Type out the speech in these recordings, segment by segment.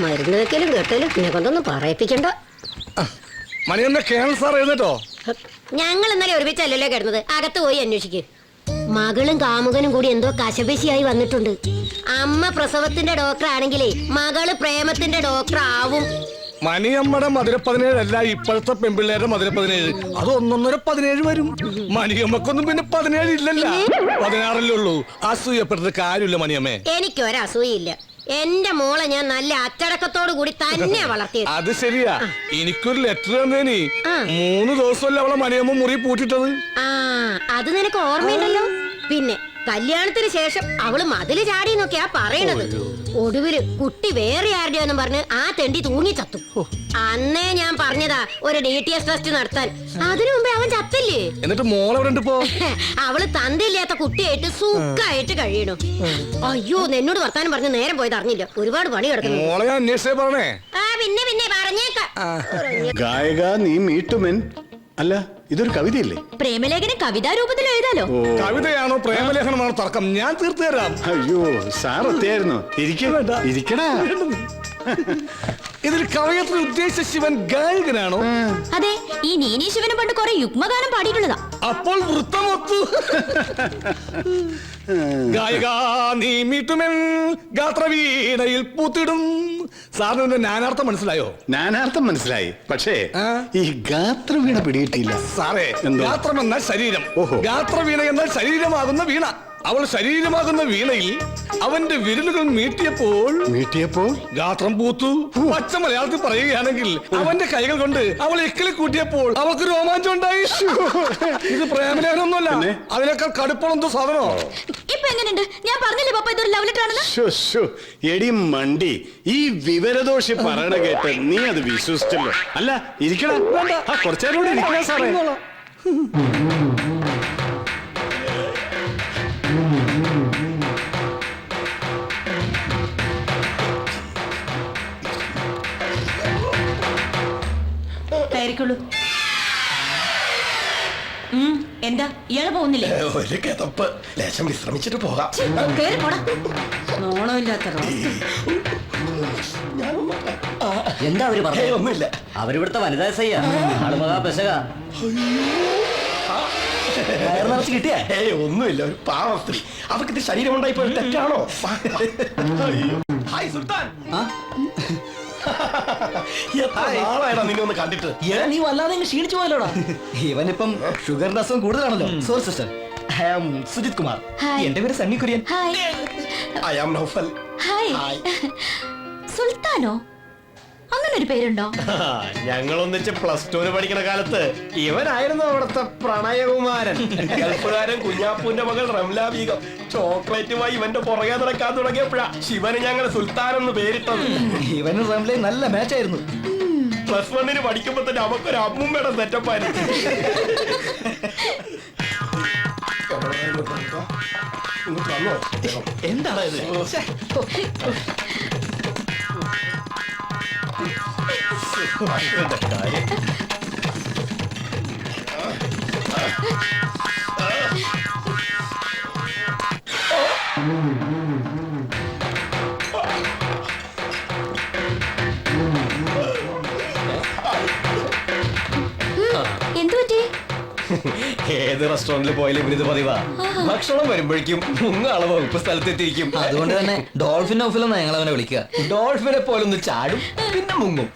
മരുന്ന് വെക്കലും കെട്ടലും എന്നെ കൊണ്ടൊന്നും പറയിപ്പിക്കണ്ട. മണിയമ്മ കേണൽ സാർ എഴുന്നേറ്റോ? ഞങ്ങൾ ഇന്നലെ ഒരുമിച്ചല്ലല്ലോ കിടന്നത്. അകത്ത് പോയി അന്വേഷിക്ക്. മകളും കാമുകനും കൂടി എന്തോ കശപശിയായി വന്നിട്ടുണ്ട്. അമ്മ പ്രസവത്തിന്റെ ഡോക്ടർ ആണെങ്കിലേ മകള് പ്രേമത്തിന്റെ ഡോക്ടർ ആവും. മണിയമ്മയുടെ മധുര17 അല്ല ഇപ്പോഴത്തെ പെൺപിള്ളേരുടെ മധുര17. അത് 1.5 വരും. മണിയമ്മക്കൊന്നും പിന്നെ 17 ഇല്ലല്ലോ, 16 ഉള്ളൂ. അസൂയപ്പെട്ടത് കാര്യമില്ല മണിയമ്മേ. എനിക്കൊരസൂയില്ല. എന്റെ മോളെ ഞാൻ നല്ല അച്ചടക്കത്തോടു കൂടി തന്നെ വളർത്തിയത്. അത് ശരിയാ. എനിക്കൊരു ലെറ്റർ തന്നേനി. 3 ദിവസമല്ല അവളെ മണിയമ്മ മുറി പൂട്ടിട്ടത്. അത് നിനക്ക് ഓർമ്മയുണ്ടല്ലോ. പിന്നെ കല്യാണത്തിന് ശേഷം അവള് മതില് ചാടിന്നൊക്കെയാ പറയണത്. ഒടുവില് കുട്ടി വേറെ ആരുടെയെന്നും പറഞ്ഞ് ആ തെണ്ടി തൂങ്ങി ചത്തു. അന്നേ ഞാൻ പറഞ്ഞതാ ഒരു DTS ടെസ്റ്റ് നടത്താൻ. അതിനു മുമ്പേ അവൻ ചത്തില്ലേ. എന്നിട്ട് മോളെവിടെ അവള് തന്തയില്ലാത്ത കുട്ടിയായിട്ട് സുഖായിട്ട് കഴിയണു. അയ്യോ, എന്നോട് വർത്താനം പറഞ്ഞ് നേരം പോയത് അറിഞ്ഞില്ല. ഒരുപാട് പണി കിടക്കുന്നു. പിന്നെ പറഞ്ഞേക്കാം. ഗായക നീ മീട്ടുമെൻ അല്ല, ഇതൊരു കവിതയല്ലേ? പ്രേമലേഖനം കവിതാ രൂപത്തിൽ എഴുതാലോ. കവിതയാണോ പ്രേമലേഖനമാണോ തർക്കം? ഞാൻ തീർത്തു തരാം. അയ്യോ സാർ എത്തിയായിരുന്നു. ഇരിക്കടാ. ഇതിൽ കവയത്രി ഉദ്ദേശിച്ച ശിവൻ ഗായകനാണോ? അതെ, ഈ നീനി ശിവനെ പണ്ട് കുറെ യുഗ്മഗാനം പാടിയിട്ടുള്ളതാ. അപ്പോൾ വൃത്തമൊത്തു. ഗായക നീ മീട്ടുമെൻ ഗാത്രവീണയിൽ പൂത്തിടും. സാറിന് നാനാർത്ഥം മനസ്സിലായോ? നാനാർത്ഥം മനസ്സിലായി, പക്ഷേ ഈ ഗാത്രവീണ പിടികിട്ടിയില്ല സാറേ. ഗാത്രം എന്നാൽ ശരീരം, ഗാത്രവീണ എന്നാൽ ശരീരമാകുന്ന വീണ. അവൾ ശരീരമാകുന്ന വീണയിൽ അവന്റെ വിരലുകൾ മീട്ടിയപ്പോൾ ഗാത്രം പൂത്തു. പച്ച മലയാളത്തിൽ പറയുകയാണെങ്കിൽ അവന്റെ കൈകൾ കൊണ്ട് അവൾ എക്കിലെ കൂട്ടിയപ്പോൾ അവൾക്ക് രോമാഞ്ചം ഉണ്ടായി. ഇത് പ്രേമലേഖനൊന്നുമല്ല, അതിനേക്കാൾ കടുപ്പമെന്തോ സാധനോ. ഇപ്പൊ എങ്ങനെയുണ്ട്? ഞാൻ പറഞ്ഞില്ലേ പപ്പ ഇതൊരു ലവ് ലെറ്റർ ആണെന്ന്. എടി മണ്ടി, ഈ വിവരദോഷി പറയണ കേട്ട് നീ അത് വിശ്വസിച്ചല്ലോ. അല്ല, ഇരിക്കടാ. കുറച്ചേരം കൂടി ഇരിക്കണ സാറേ. എന്താ ഇയാള് പോകുന്നില്ലേ? ഒരു കിതപ്പ്, ലേശം വിശ്രമിച്ചിട്ട് പോകാം. എന്താ അവര് പറഞ്ഞത്? ഒന്നുമില്ല. അവരിവിടുത്തെ വനിതാ സയ്യ ആള് മഹാപെശക. കിട്ടിയ ഒന്നുമില്ല, ഒരു പാവ സ്ത്രീ. അവർക്ക് ഇത് ശരീരം ഉണ്ടായിപ്പോ തെറ്റാണോ? ഹായ് സുൽത്താൻ. നിന്നെ ഒന്ന് കണ്ടിട്ട് നീ വല്ലാതെ ക്ഷീണിച്ചു പോയല്ലോടാ. ഇവനിപ്പം ഷുഗറിന്റെ അസുഖം കൂടുതലാണല്ലോ. Sorry sister, I am Sujith Kumar. എന്റെ പേര് സണ്ണി കുര്യൻ. I am Naufal. സുൽത്താനോ? അങ്ങനെ ഒരു പേരുണ്ടോ? ഞങ്ങൾ ഒന്നിച്ച് +2 പഠിക്കുന്ന കാലത്ത് ഇവനായിരുന്നു അവിടുത്തെ പ്രണയകുമാരൻ. ഗൾഫുകാരൻ കുഞ്ഞാപ്പൂന്റെ മകൾ റംല ബീഗം ചോക്ലേറ്റുമായി ഇവന്റെ പുറകെ നടക്കാൻ തുടങ്ങിയപ്പോഴാ ശിവന് ഞങ്ങൾ സുൽത്താൻ എന്ന് പേരിട്ടത്. ഇവന് റംലയും നല്ല മാച്ചായിരുന്നു. +1 പഠിക്കുമ്പോ തന്നെ അവക്കൊരു അമ്മൂമ്മയുടെ സെറ്റപ്പായിരുന്നു. എന്താണ് ഇത്? ഏത് റെസ്റ്റോറന്റിൽ പോയാലും ഇവരിത് പതിവാ. ഭക്ഷണം വരുമ്പോഴേക്കും മുങ്ങാളെ വകുപ്പ് സ്ഥലത്തെത്തിയിരിക്കും. അതുകൊണ്ട് തന്നെ ഡോൾഫിൻ ഓഫിലെന്നാ ഞങ്ങൾ അവനെ വിളിക്കുക. ഡോൾഫിനെ പോലൊന്ന് ചാടും, പിന്നെ മുങ്ങും.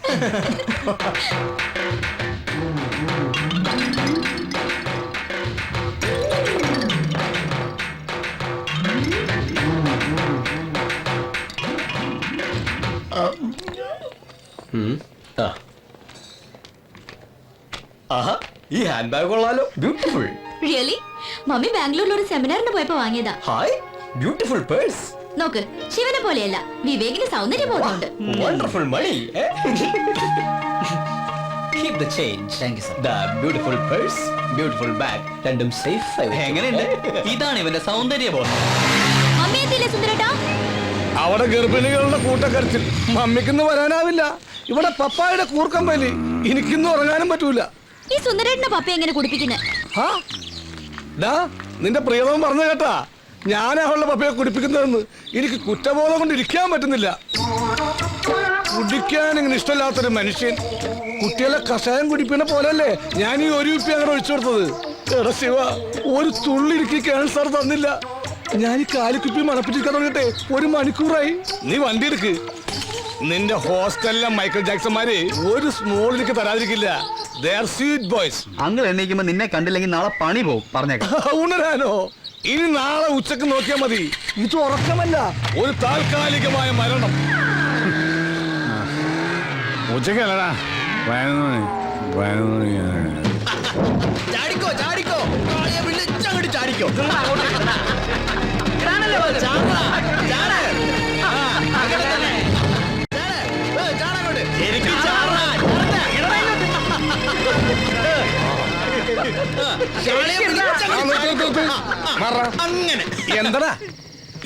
ആഹാ, ഈ ഹാൻഡ് ബാഗ് കൊള്ളാലോ. ബ്യൂട്ടിഫുൾ. റിയലി? മമ്മി ബാംഗ്ലൂരിൽ ഒരു സെമിനാറിന് പോയപ്പോ വാങ്ങിയതാ. Hi, beautiful purse. നോക്ക്, ശിവനെ പോലെയല്ല, വിവേകിന് സൗന്ദര്യം ബോധമുണ്ട്. Wonderful money. Keep the change. Thank you, sir. The beautiful purse, beautiful bag. രണ്ടും സേഫ് ആയി. എങ്ങനെയുണ്ട്? ഇതാണ് ഇവന്റെ സൗന്ദര്യബോധം. മമ്മി എത്തിയില്ലേ സുന്ദരേട്ടാ? അവിടെ ഗർഭിണികളുടെ കൂട്ടക്കരച്ചിൽ. മമ്മിക്കൊന്നും വരാനാവില്ല. ഇവിടെ പപ്പായുടെ കൂർക്കമ്പലി. എനിക്കൊന്നും ഉറങ്ങാനും പറ്റൂല. ഈ സുന്ദരേട്ടന്റെ പപ്പ എങ്ങനെ കുടിപ്പിക്കുന്നേ? നിന്റെ പ്രിയതമൻ പറഞ്ഞു കേട്ടാ, ഞാനാ അവളുടെ പപ്പയെ കുടിപ്പിക്കുന്നതെന്ന്. എനിക്ക് കുറ്റബോധം കൊണ്ട് ഇരിക്കാൻ പറ്റുന്നില്ല. കുടിക്കാൻ ഇങ്ങനെ ഇഷ്ടമില്ലാത്തൊരു മനുഷ്യൻ കുട്ടികളെ കഷായം കുടിപ്പിക്കുന്ന പോലല്ലേ ഞാൻ ഈ ഒരു കുപ്പി അങ്ങനെ ഒഴിച്ചു കൊടുത്തത്. എടാ ശിവ, ഒരു തുള്ളി എനിക്ക് ക്യാൻസർ തന്നില്ല. ഞാൻ ഈ കാലിക്കുപ്പി മണപ്പിച്ചിരിക്കാൻ തുടങ്ങട്ടെ 1 മണിക്കൂറായി. നീ വണ്ടി എടുക്ക്. നിന്റെ ഹോസ്റ്റലിലെ മൈക്കിൾ ജാക്സന്മാര് ഒരു സ്മോൾ എനിക്ക് തരാതിരിക്കില്ല. They are sweet boys. അങ്ങൾ എണ്ണീക്കുമ്പോ നിന്നെ കണ്ടില്ലെങ്കിൽ നാളെ പണി പോകും പറഞ്ഞേക്കാം. ഉണരാനോ? ഇനി നാളെ ഉച്ചക്ക് നോക്കിയാൽ മതി. ഇത് ഉറക്കമല്ല, ഒരു താൽക്കാലികമായ മരണം. ഉച്ചക്കല്ലടാ, 11 മണി. ചാടിക്കോ ചാടിക്കോ വിളിച്ചങ്ങോട്ട് ചാടിക്കോ. അങ്ങനെ എന്താടാ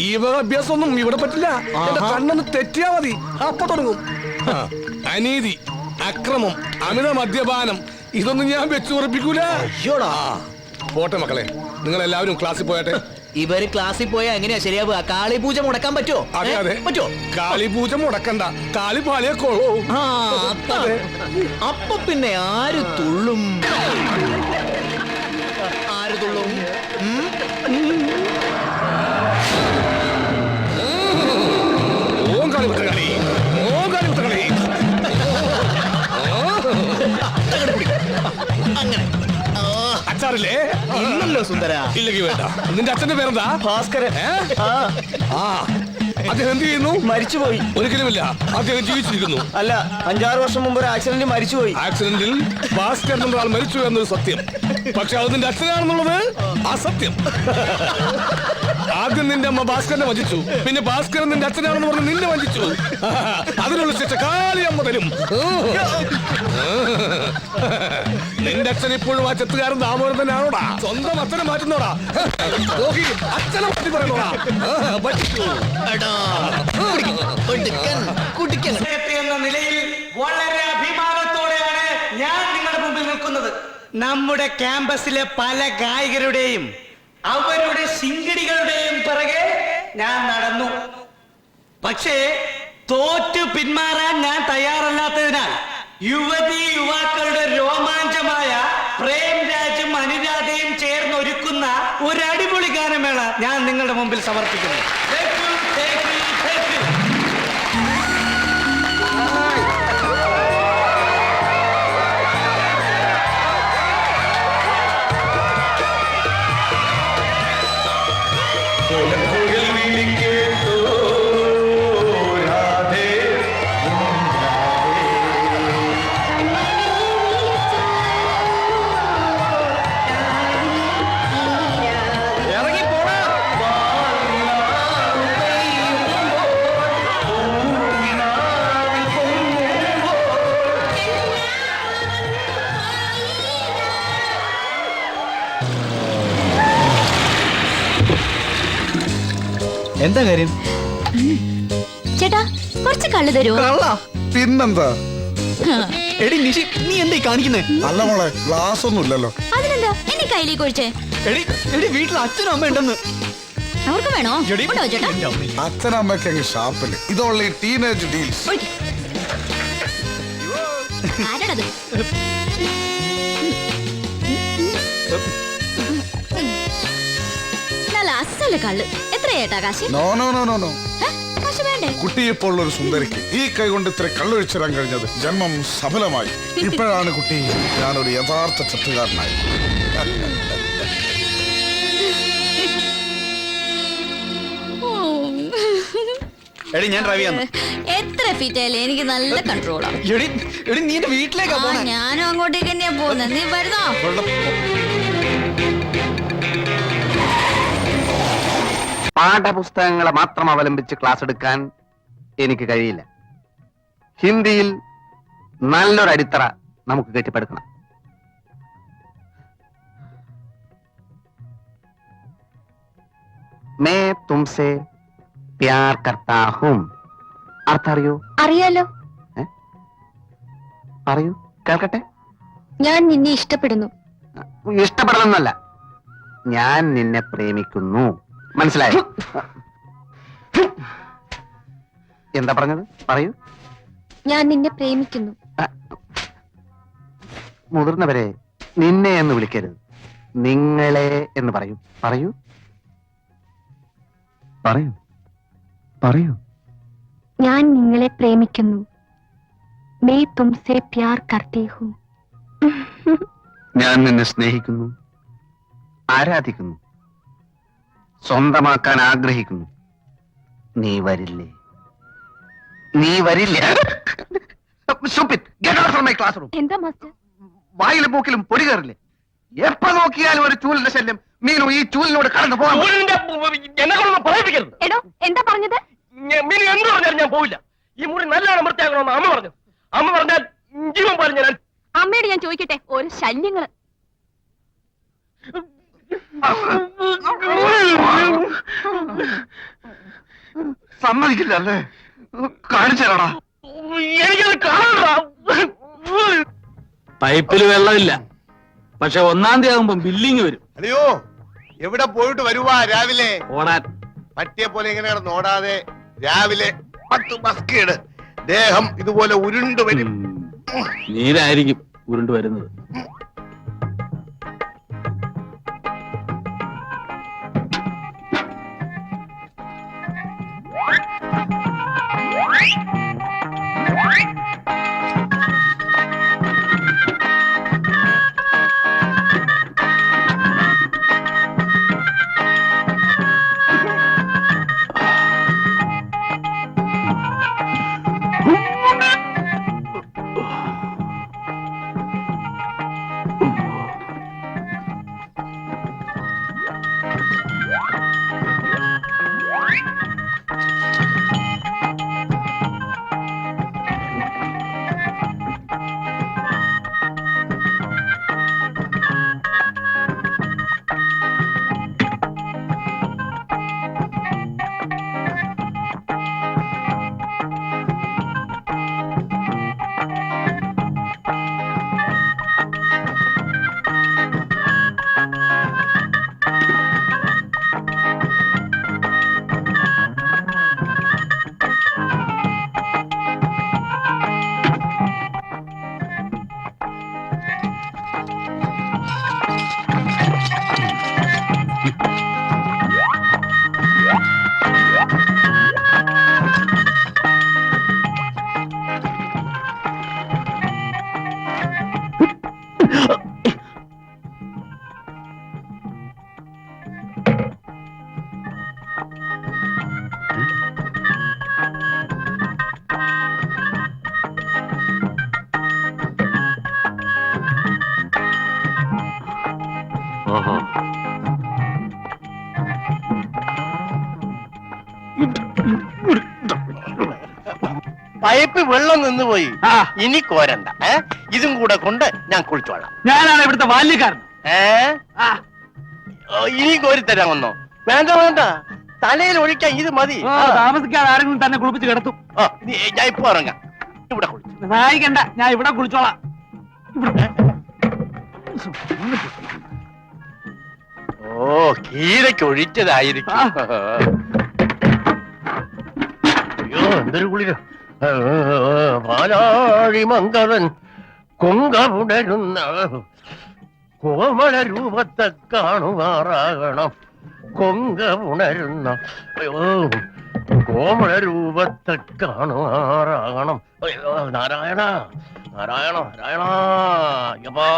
ഈ വക അഭ്യാസമൊന്നും ഇവിടെ പറ്റില്ല. എന്റെ കണ്ണൊന്ന് തെറ്റിയാ മതി, അപ്പൊ തുടങ്ങും. അനീതി, അക്രമം, അമിത മദ്യപാനം, ഇതൊന്നും ഞാൻ വെച്ചു ഉറപ്പിക്കൂല. പോട്ടെ മക്കളെ, നിങ്ങൾ എല്ലാവരും ക്ലാസ്സിൽ പോയട്ടെ. ഇവര് ക്ലാസ്സിൽ പോയാ എങ്ങനെയാ ശരിയാവുക? കാളി പൂജ മുടക്കാൻ പറ്റുമോ? അതെ അതെ പറ്റുമോ? കാളി പൂജ മുടക്കണ്ട, കാളി പാലിയെ കൊള്ളൂ. അപ്പൊ പിന്നെ ആര് തുള്ളും? ആര് തുള്ളും? ഓം കാളി കളി, ഓം കാളി കളി. അങ്ങനെ അച്ചാറില്ലേ? ഇല്ലല്ലോ സുന്ദര. ഇല്ലെങ്കിൽ വേണ്ട. നിന്റെ അച്ഛന്റെ പേരെന്താ? ഭാസ്കരൻ. ആ, അദ്ദേഹം എന്ത് ചെയ്യുന്നു? മരിച്ചുപോയി. ഒരിക്കലുമില്ല, അദ്ദേഹം ജീവിച്ചിരിക്കുന്നു. അല്ല, 5-6 വർഷം മുമ്പ് ഒരു ആക്സിഡന്റ് മരിച്ചുപോയി. ആക്സിഡന്റിൽ ഭാസ്കരൻ എന്ന ആൾ മരിച്ചു എന്നൊരു സത്യം. പക്ഷെ അത് നിന്റെ അച്ഛനാണെന്നുള്ളത് അസത്യം. ആദ്യം നിന്റെ അമ്മ ഭാസ്കരനെ വഞ്ചിച്ചു, പിന്നെ ഭാസ്കരൻ നിന്റെ അച്ഛനാണെന്ന് പറഞ്ഞ് നിന്നെ വഞ്ചിച്ചു. അതിനുള്ള ശിക്ഷ കാളി അമ്മ തരും. നിന്റെ അച്ഛൻ ഇപ്പോഴും ആ ചെത്തുകാരൻ ദാമോദരൻ തന്നെയാണോടാ? സ്വന്തം അച്ഛനെ മാറ്റുന്നോടാ? അച്ഛനെ മാറ്റി പറയണോടാ? എന്ന നിലയിൽ വളരെ അഭിമാനത്തോടെയാണ് ഞാൻ നിങ്ങളുടെ മുമ്പിൽ നിൽക്കുന്നത്. നമ്മുടെ ക്യാമ്പസിലെ പല ഗായകരുടെയും അവരുടെ ശിങ്കിടികളുടെയും പിറകെ ഞാൻ നടന്നു. പക്ഷേ തോറ്റു പിന്മാറാൻ ഞാൻ തയ്യാറല്ലാത്തതിനാൽ യുവതി യുവാക്കളുടെ രോമാഞ്ചമായ പ്രേംരാജും അനുരാധയും ചേർന്നൊരുക്കുന്ന ഒരു അടിപൊളി ഗാനമേള ഞാൻ നിങ്ങളുടെ മുമ്പിൽ സമർപ്പിക്കുന്നു. എന്താ കാര്യം? ചേട്ടാ കുറച്ച് കള്ളു തരുമോ? കള്ള പിന്നെന്താ? എടി നിഷി, നീ എന്താ കാണിക്കുന്നേ? അല്ല മോളെ, ഗ്ലാസ് ഒന്നും ഇല്ലല്ലോ. അതിനെന്താ എന്നെ കയ്യിലേക്ക് ഒഴിച്ചേ? എടി വീട്ടിൽ അച്ഛനും അമ്മ ഉണ്ടെന്ന്. അവർക്ക് വേണോ? ഉണ്ടോ ചേട്ടാ? അച്ഛനമ്മയ്ക്ക് അങ്ങ് ഷാപ്പില് ഇതുള്ള ടീനേജ് ഡീൽസ്. ഒഴിക്ക്. ആരാടത്? നല്ല അസല് കള്ള്. എത്രയേട്ടാ കാശ്? No no no no no. കാശ് വേണ്ടേ? കുട്ടിയെപ്പോലുള്ള ഒരു സുന്ദരിക്ക് ഈ കൈ കൊണ്ട് ഇത്ര കള്ളൊഴിച്ചിടാൻ കഴിഞ്ഞത് ജന്മം സഫലമായി. ഇപ്പോഴാണ് കുട്ടി ഞാനൊരു യഥാർത്ഥ ചെത്തുകാരനായി. എടി ഞാൻ ഡ്രൈവ് ചെയ്യാം. എത്ര ഫീറ്റ് ആയാലും എനിക്ക് നല്ല കൺട്രോളാ. എടി നീ എന്റെ വീട്ടിലേക്കാ പോണേ. ഞാനും അങ്ങോട്ടേക്ക് തന്നെയാ പോകുന്നത്. നീ വരുന്നോ? പാഠപുസ്തകങ്ങളെ മാത്രം അവലംബിച്ച് ക്ലാസ് എടുക്കാൻ എനിക്ക് കഴിയില്ല. ഹിന്ദിയിൽ നല്ലൊരു അടിത്തറ നമുക്ക് കെട്ടിപ്പടുക്കണം. മേ തുംസെ പ്യാർ കർത്താ ഹൂം. അർത്ഥം അറിയോ? അറിയാലോ. പറയൂ, കേൾക്കട്ടെ. ഞാൻ നിന്നെ ഇഷ്ടപ്പെടുന്നു. ഇഷ്ടപ്പെടണമെന്നല്ല, ഞാൻ നിന്നെ പ്രേമിക്കുന്നു. മനസ്സിലായോ? എന്താ പറഞ്ഞത്? പറയൂ. ഞാൻ നിന്നെ പ്രേമിക്കുന്നു. മുതിർന്നവരെ നിന്നെ എന്ന് വിളിക്കരുത്, നിങ്ങളെ എന്ന് പറയൂ. പറയൂ പറയൂ പറയൂ. ഞാൻ നിങ്ങളെ പ്രേമിക്കുന്നു. मैं तुमसे प्यार करती हूँ. ഞാൻ നിന്നെ സ്നേഹിക്കുന്നു, ആരാധിക്കുന്നു, സ്വന്തമാക്കാൻ ആഗ്രഹിക്കുന്നു. നീ വരില്ലേ? നീ വരില്ല. Stupid. Get out from my classroom. എന്താ മാസ്റ്റർ? വായിലും മൂക്കിലും പൊടി കയറില്ലേ? എപ്പോ നോക്കിയാലും ഒരു ചൂലിന്റെ ശല്യം. മീനു ഈ ചൂലിനോട് കടന്നു പോകാൻ. എന്നെ കൊണ്ടൊന്നും പറയിപ്പിക്കരുത്. എടോ എന്താ പറഞ്ഞത്? മീനു എന്ത് പറഞ്ഞാലും ഞാൻ പോവില്ല. ഈ മുറി നല്ലോണം വൃത്തിയാക്കണമെന്ന് അമ്മ പറഞ്ഞു. അമ്മ പറഞ്ഞാൽ ജീവൻ പറഞ്ഞു ഞാൻ. അമ്മയോട് ഞാൻ ചോദിക്കട്ടെ, ഓരോ ശല്യങ്ങള്. സമ്മതിക്കില്ല അല്ലേ? കാണിച്ചേരാടാ. എനിക്കത് കാണണ്ട. പൈപ്പിൽ വെള്ളമില്ല, പക്ഷെ 1-ാം തീയതി ആകുമ്പോ ബില്ലിങ് വരും. അല്ലയോ, എവിടെ പോയിട്ട് വരുവാ രാവിലെ? ഓടാൻ പറ്റിയ പോലെ ഇങ്ങനെ ഓടാതെ രാവിലെ 10 ബസ്കേട് ദേഹം ഇതുപോലെ ഉരുണ്ടു വരും. നീരായിരിക്കും ഉരുണ്ടു വരുന്നത്. പൈപ്പ് വെള്ളം നിന്നുപോയി, ഇനി കോരണ്ട. ഇതും കൂടെ കൊണ്ട് ഞാൻ കുളിച്ചോളാം. ഞാനാണ് ഇവിടുത്തെ ബാല്യക്കാരൻ. ഇനി കോരി തരാമെന്നോ? വേണ്ട വേണ്ട, തലയിൽ ഒഴിക്കാൻ ഇത് മതി. താമസിക്കാതെ ആരെങ്കിലും തന്നെ കുളിപ്പിച്ച് കിടത്തും. ഞാൻ ഇപ്പൊ ഇറങ്ങാം. ഇവിടെ കുളിച്ചു സഹായിക്കണ്ട, ഞാൻ ഇവിടെ കുളിച്ചോളാം. ഓ, കീഴയ്ക്ക് ഒഴിച്ചതായിരിക്കും. അയ്യോ, എന്തൊരു കുളിര്. പാലാഴി മങ്കവൻ കൊങ്കമുടരുന്ന കോമള രൂപത്തെ കാണുമാറാകണം. കൊങ്കമുണരുന്ന കോമള രൂപത്തെ കാണുമാറാകണം. അയ്യോ, നാരായണ നാരായണ നാരായണ. യപ്പാ